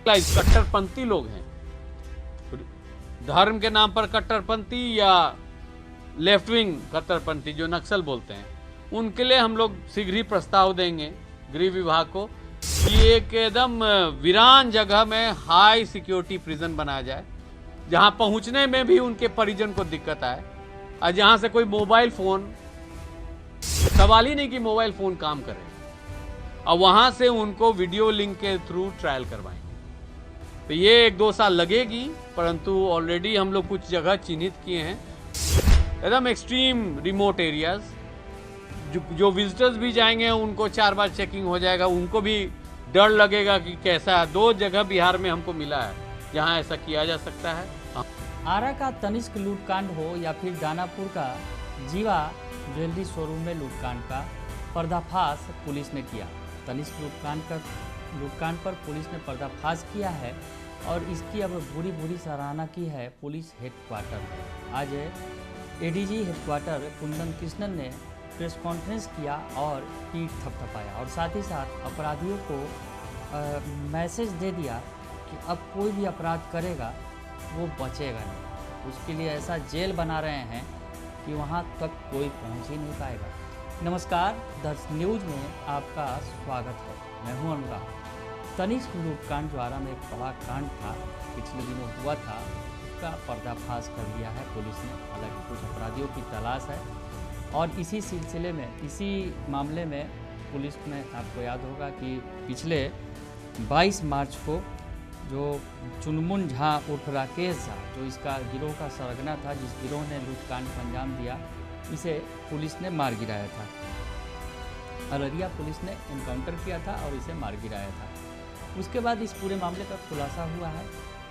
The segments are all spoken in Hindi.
कट्टरपंथी लोग हैं, धर्म के नाम पर कट्टरपंथी या लेफ्ट विंग कट्टरपंथी जो नक्सल बोलते हैं, उनके लिए हम लोग शीघ्र ही प्रस्ताव देंगे गृह विभाग को कि एक एकदम वीरान जगह में हाई सिक्योरिटी प्रिजन बनाया जाए, जहां पहुंचने में भी उनके परिजन को दिक्कत आए, और जहां से कोई मोबाइल फोन, सवाल ही नहीं कि मोबाइल फोन काम करे, और वहां से उनको वीडियो लिंक के थ्रू ट्रायल करवाएंगे। तो ये 1-2 साल लगेगी, परंतु ऑलरेडी हम लोग कुछ जगह चिन्हित किए हैं, एकदम एक्सट्रीम रिमोट एरियाज, जो विजिटर्स भी जाएंगे उनको 4 बार चेकिंग हो जाएगा, उनको भी डर लगेगा कि कैसा है। 2 जगह बिहार में हमको मिला है जहां ऐसा किया जा सकता है। आरा का तनिष्क लूटकांड हो या फिर दानापुर का जीवा ज्वेलरी शोरूम में लूटकांड का पर्दाफाश पुलिस ने किया। तनिष्क लूटकांड पर पुलिस ने पर्दाफाश किया है और इसकी अब बुरी सराहना की है पुलिस हेडक्वार्टर में। आज एडीजी हेडक्वार्टर कुंदन कृष्णन ने प्रेस कॉन्फ्रेंस किया और पीठ थपथपाया और साथ ही साथ अपराधियों को मैसेज दे दिया कि अब कोई भी अपराध करेगा वो बचेगा नहीं। उसके लिए ऐसा जेल बना रहे हैं कि वहाँ तक कोई पहुँच ही नहीं पाएगा। नमस्कार, द न्यूज़ में आपका स्वागत है। मैं हूँ अनुराग। तनिष्क लूटकांड द्वारा में एक बड़ा कांड था, पिछले दिनों हुआ था, उसका पर्दाफाश कर दिया है पुलिस ने। हालांकि कुछ अपराधियों की तलाश है और इसी सिलसिले में, इसी मामले में पुलिस में आपको याद होगा कि पिछले 22 मार्च को जो चुनमुन झा उर्फ राकेश झा, जो इसका गिरोह का सरगना था, जिस गिरोह ने लूटकांड को अंजाम दिया, इसे पुलिस ने मार गिराया था। अररिया पुलिस ने इनकाउंटर किया था और इसे मार गिराया था। उसके बाद इस पूरे मामले का खुलासा हुआ है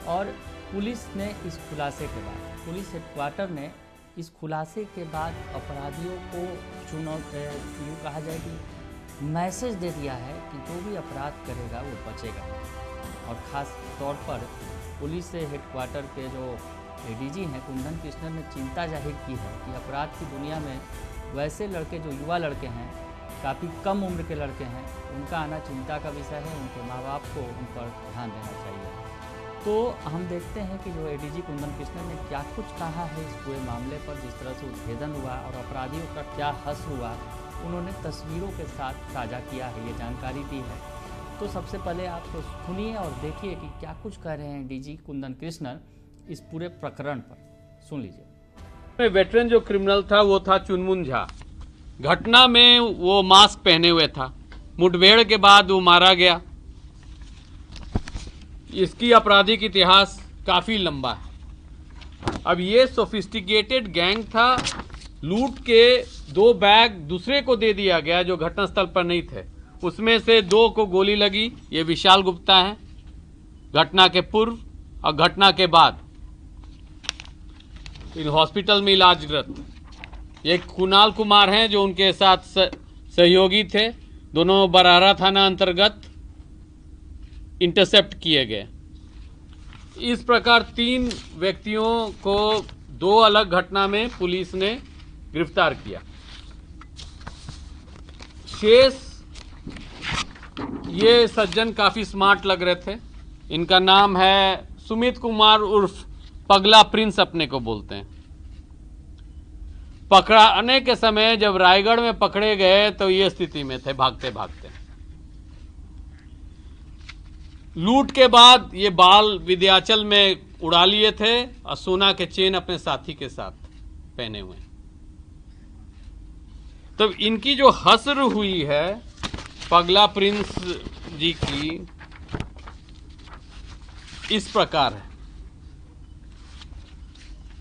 और पुलिस ने इस खुलासे के बाद, पुलिस हेडक्वार्टर ने इस खुलासे के बाद अपराधियों को यूँ कहा जाए कि मैसेज दे दिया है कि जो भी अपराध करेगा वो बचेगा। और ख़ास तौर पर पुलिस हेडक्वार्टर के जो एडीजी हैं कुंदन कृष्णन ने चिंता जाहिर की है कि अपराध की दुनिया में वैसे लड़के, जो युवा लड़के हैं, काफ़ी कम उम्र के लड़के हैं, उनका आना चिंता का विषय है। उनके माँ बाप को उन पर ध्यान देना चाहिए। तो हम देखते हैं कि जो एडीजी कुंदन कृष्णन ने क्या कुछ कहा है इस पूरे मामले पर, जिस तरह से उद्भेदन हुआ और अपराधियों का क्या हश्र हुआ, उन्होंने तस्वीरों के साथ साझा किया है, ये जानकारी दी है। तो सबसे पहले आप तो सुनिए और देखिए कि क्या कुछ कह रहे हैं डीजी कुंदन कृष्णन इस पूरे प्रकरण पर। सुन लीजिए। वेटरन जो क्रिमिनल था वो था चुनमुन झा। घटना में वो मास्क पहने हुए था। मुठभेड़ के बाद वो मारा गया। इसकी आपराधिक इतिहास काफ़ी लंबा है। अब ये सोफिस्टिकेटेड गैंग था। लूट के 2 बैग दूसरे को दे दिया गया जो घटनास्थल पर नहीं थे। उसमें से 2 को गोली लगी। ये विशाल गुप्ता है, घटना के पूर्व और घटना के बाद इन हॉस्पिटल में इलाजरत। एक कुणाल कुमार हैं जो उनके साथ सहयोगी थे। दोनों बरारा थाना अंतर्गत इंटरसेप्ट किए गए। इस प्रकार 3 व्यक्तियों को 2 अलग घटना में पुलिस ने गिरफ्तार किया। शेष ये सज्जन काफ़ी स्मार्ट लग रहे थे। इनका नाम है सुमित कुमार उर्फ पगला प्रिंस अपने को बोलते हैं। पकड़ाने के समय जब रायगढ़ में पकड़े गए तो ये स्थिति में थे, भागते भागते। लूट के बाद ये बाल विंध्याचल में उड़ा लिए थे और सोना के चेन अपने साथी के साथ पहने हुए। तो इनकी जो हस्र हुई है पगला प्रिंस जी की, इस प्रकार है।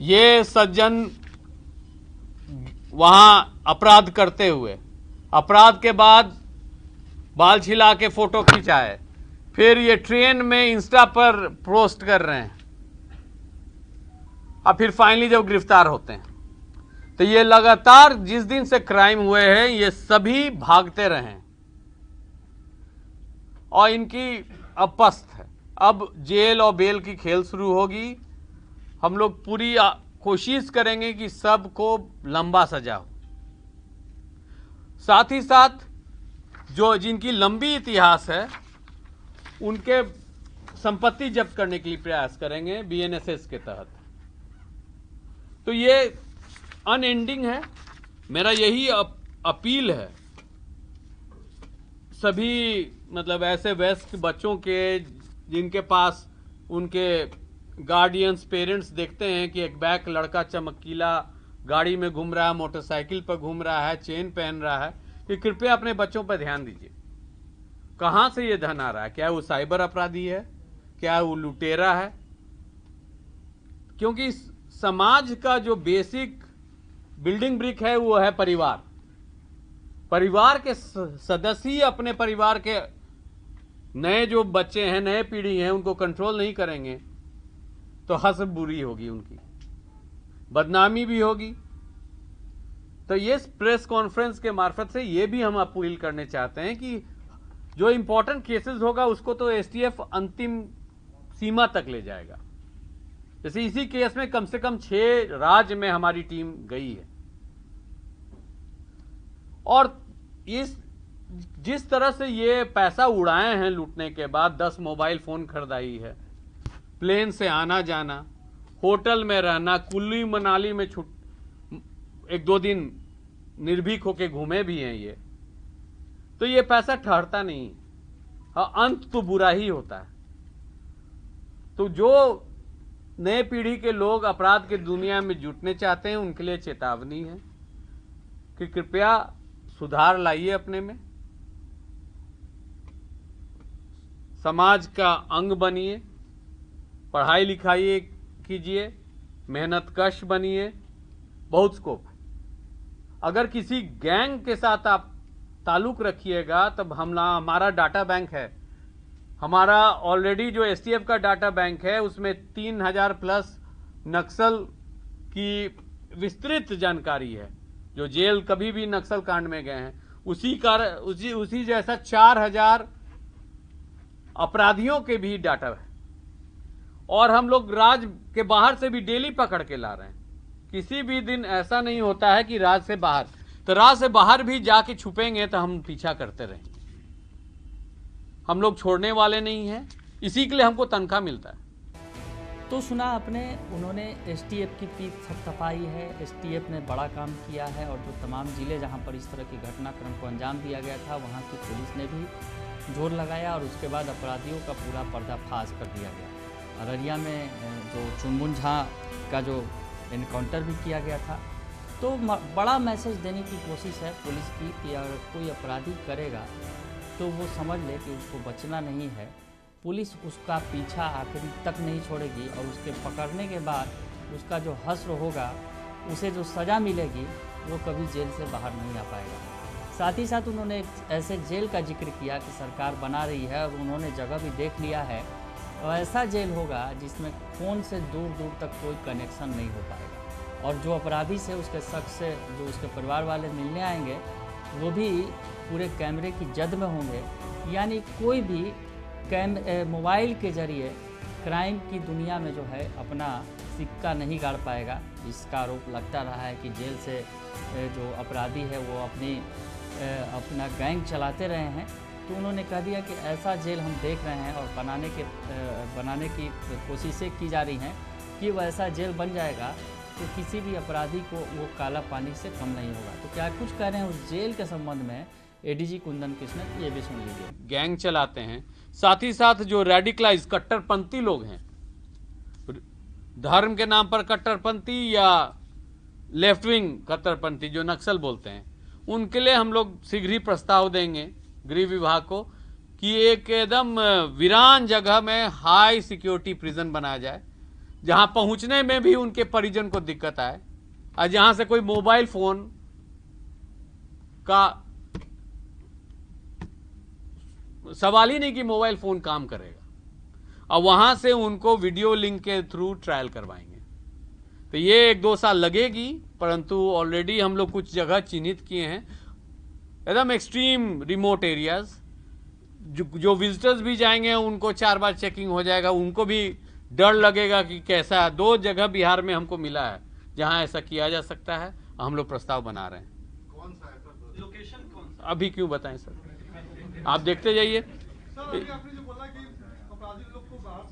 ये सज्जन वहां अपराध करते हुए, अपराध के बाद बाल छिला के फोटो खिंचाए, फिर ये ट्रेन में इंस्टा पर पोस्ट कर रहे हैं और फिर फाइनली जब गिरफ्तार होते हैं तो ये लगातार जिस दिन से क्राइम हुए हैं ये सभी भागते रहे और इनकी अब पस्त है। अब जेल और बेल की खेल शुरू होगी। हम लोग पूरी कोशिश करेंगे कि सबको लंबा सजा हो। साथ ही साथ जो जिनकी लंबी इतिहास है उनके संपत्ति जब्त करने के लिए प्रयास करेंगे BNSS के तहत। तो ये अनएंडिंग है। मेरा यही अपील है सभी मतलब ऐसे वयस्क बच्चों के जिनके पास उनके गार्डियंस पेरेंट्स देखते हैं कि एक बैक लड़का चमकीला गाड़ी में घूम रहा है, मोटरसाइकिल पर घूम रहा है, चेन पहन रहा है, कि कृपया अपने बच्चों पर ध्यान दीजिए। कहां से ये धन आ रहा है? क्या वो साइबर अपराधी है? क्या वो लुटेरा है? क्योंकि समाज का जो बेसिक बिल्डिंग ब्रिक है वो है परिवार। परिवार के सदस्य ही अपने परिवार के नए जो बच्चे हैं, नए पीढ़ी हैं, उनको कंट्रोल नहीं करेंगे तो हसर बुरी होगी, उनकी बदनामी भी होगी। तो ये प्रेस कॉन्फ्रेंस के मार्फत से ये भी हम अपील करने चाहते हैं कि जो इंपॉर्टेंट केसेस होगा उसको तो STF अंतिम सीमा तक ले जाएगा। जैसे इसी केस में कम से कम 6 राज्य में हमारी टीम गई है, और इस जिस तरह से ये पैसा उड़ाए हैं लूटने के बाद, 10 मोबाइल फोन खरीदाई है, प्लेन से आना जाना, होटल में रहना, कुल्लू मनाली में 1-2 दिन निर्भीक होके घूमे भी हैं ये, तो ये पैसा ठहरता नहीं। हाँ, अंत तो बुरा ही होता है। तो जो नए पीढ़ी के लोग अपराध की दुनिया में जुटने चाहते हैं उनके लिए चेतावनी है कि कृपया सुधार लाइए अपने में, समाज का अंग बनिए, पढ़ाई लिखाई कीजिए, मेहनत कश बनिए, बहुत स्कोप है। अगर किसी गैंग के साथ आप ताल्लुक रखिएगा तब हमारा डाटा बैंक है, हमारा ऑलरेडी जो STF का डाटा बैंक है उसमें 3000 प्लस नक्सल की विस्तृत जानकारी है, जो जेल कभी भी नक्सल कांड में गए हैं। उसी जैसा 4000 अपराधियों के भी डाटा है, और हम लोग राज्य के बाहर से भी डेली पकड़ के ला रहे हैं। किसी भी दिन ऐसा नहीं होता है कि राज्य से बाहर, तो राज्य से बाहर भी जाके छुपेंगे तो हम पीछा करते रहेंगे। हम लोग छोड़ने वाले नहीं हैं, इसी के लिए हमको तनख्वाह मिलता है। तो सुना आपने, उन्होंने STF की पीठ थपथपाई है। STF ने बड़ा काम किया है, और जो तमाम जिले जहां पर इस तरह की घटनाक्रम को अंजाम दिया गया था वहां की पुलिस ने भी जोर लगाया, और उसके बाद अपराधियों का पूरा पर्दाफाश कर दिया गया। अररिया में जो चुनमुन झा का जो एनकाउंटर भी किया गया था। तो बड़ा मैसेज देने की कोशिश है पुलिस की कि अगर कोई अपराधी करेगा तो वो समझ ले कि उसको बचना नहीं है। पुलिस उसका पीछा आखिरी तक नहीं छोड़ेगी, और उसके पकड़ने के बाद उसका जो हश्र होगा, उसे जो सज़ा मिलेगी, वो कभी जेल से बाहर नहीं आ पाएगा। साथ ही साथ उन्होंने एक ऐसे जेल का जिक्र किया कि सरकार बना रही है, और उन्होंने जगह भी देख लिया है, तो ऐसा जेल होगा जिसमें फ़ोन से दूर दूर तक कोई कनेक्शन नहीं हो पाएगा, और जो अपराधी से, उसके शख्स से जो उसके परिवार वाले मिलने आएंगे वो भी पूरे कैमरे की जद में होंगे। यानी कोई भी मोबाइल के जरिए क्राइम की दुनिया में जो है अपना सिक्का नहीं गाड़ पाएगा। इसका आरोप लगता रहा है कि जेल से जो अपराधी है वो अपना गैंग चलाते रहे हैं। तो उन्होंने कह दिया कि ऐसा जेल हम देख रहे हैं और बनाने की कोशिशें की जा रही हैं कि वैसा जेल बन जाएगा तो किसी भी अपराधी को वो काला पानी से कम नहीं होगा। तो क्या कुछ कह रहे हैं उस जेल के संबंध में ADG कुंदन कृष्णन, ये भी सुन लीजिए। गैंग चलाते हैं, साथ ही साथ जो रेडिकलाइज कट्टरपंथी लोग हैं, धर्म के नाम पर कट्टरपंथी या लेफ्ट विंग कट्टरपंथी जो नक्सल बोलते हैं, उनके लिए हम लोग शीघ्र ही प्रस्ताव देंगे गृह विभाग को कि एक एकदम वीरान जगह में हाई सिक्योरिटी प्रिजन बनाया जाए, जहां पहुंचने में भी उनके परिजन को दिक्कत आए, और जहां से कोई मोबाइल फोन का सवाल ही नहीं कि मोबाइल फोन काम करेगा, और वहां से उनको वीडियो लिंक के थ्रू ट्रायल करवाएंगे। तो ये 1-2 साल लगेगी, परंतु ऑलरेडी हम लोग कुछ जगह चिन्हित किए हैं, एकदम एक्सट्रीम रिमोट एरियाज, जो विजिटर्स भी जाएंगे उनको 4 बार चेकिंग हो जाएगा, उनको भी डर लगेगा कि कैसा है। 2 जगह बिहार में हमको मिला है जहां ऐसा किया जा सकता है, हम लोग प्रस्ताव बना रहे हैं। कौन सा है सर? लोकेशन कौन सा? अभी क्यों बताएं सर, आप देखते जाइए। सर अभी आपने जो बोला कि अपराधी लोग को बाहर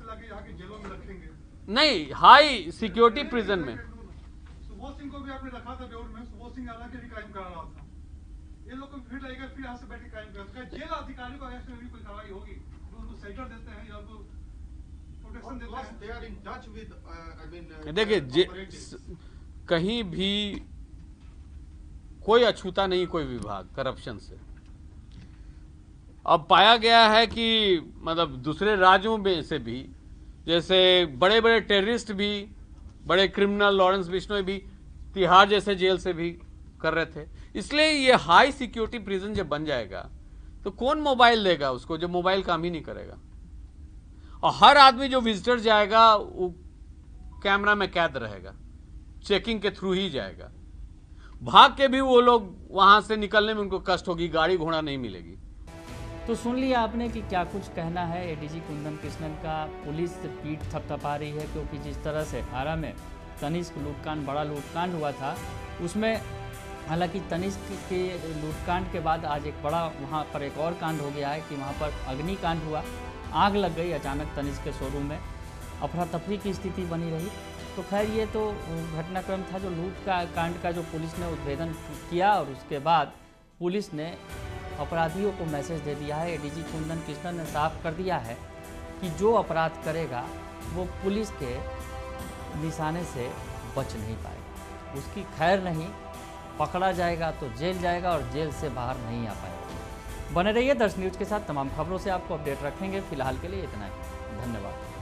नहीं, हाई सिक्योरिटी प्रिजन में। सुबोध सिंह को भी आपने रखा था बेउर में, सुबोध सिंह हालांकि भी क्राइम करा रहा था। ये लोग को फिर लगेगा फिर यहाँ से बैठ के क्राइम करा, तो क्या जेल अधिकारी को अगेंस्ट में भी कोई कार्रवाई होगी? जो उनको शेल्टर देते हैं या उनको प्रोटेक्शन देते हैं? They are in touch with, I mean, देखिए operatives. कहीं भी कोई अछूता नहीं कोई विभाग करप्शन से। अब पाया गया है कि मतलब दूसरे राज्यों में से भी, जैसे बड़े बड़े टेररिस्ट भी, बड़े क्रिमिनल लॉरेंस बिश्नोई भी तिहाड़ जैसे जेल से भी कर रहे थे। इसलिए ये हाई सिक्योरिटी प्रिजन जब बन जाएगा तो कौन मोबाइल देगा उसको जब मोबाइल काम ही नहीं करेगा, और हर आदमी जो विजिटर जाएगा वो कैमरा में कैद रहेगा, चेकिंग के थ्रू ही जाएगा। भाग के भी वो लोग वहां से निकलने में उनको कष्ट होगी, गाड़ी घोड़ा नहीं मिलेगी। तो सुन लिया आपने कि क्या कुछ कहना है एडीजी कुंदन कृष्णन का। पुलिस पीठ थपथपा रही है क्योंकि जिस तरह से आरा में तनिष्क लूटकांड, बड़ा लूटकांड हुआ था, उसमें हालांकि तनिष्क के लूटकांड के बाद आज एक बड़ा वहाँ पर एक और कांड हो गया है कि वहाँ पर अग्निकांड हुआ, आग लग गई अचानक तनिष्क के शोरूम में, अफरा तफरी की स्थिति बनी रही। तो खैर ये तो घटनाक्रम था जो लूट का कांड का जो पुलिस ने उद्भेदन किया, और उसके बाद पुलिस ने अपराधियों को मैसेज दे दिया है। एडीजी कुंदन कृष्णन ने साफ कर दिया है कि जो अपराध करेगा वो पुलिस के निशाने से बच नहीं पाएगा, उसकी खैर नहीं, पकड़ा जाएगा तो जेल जाएगा और जेल से बाहर नहीं आ पाएगा। बने रहिए दर्श न्यूज़ के साथ, तमाम खबरों से आपको अपडेट रखेंगे। फिलहाल के लिए इतना ही, धन्यवाद।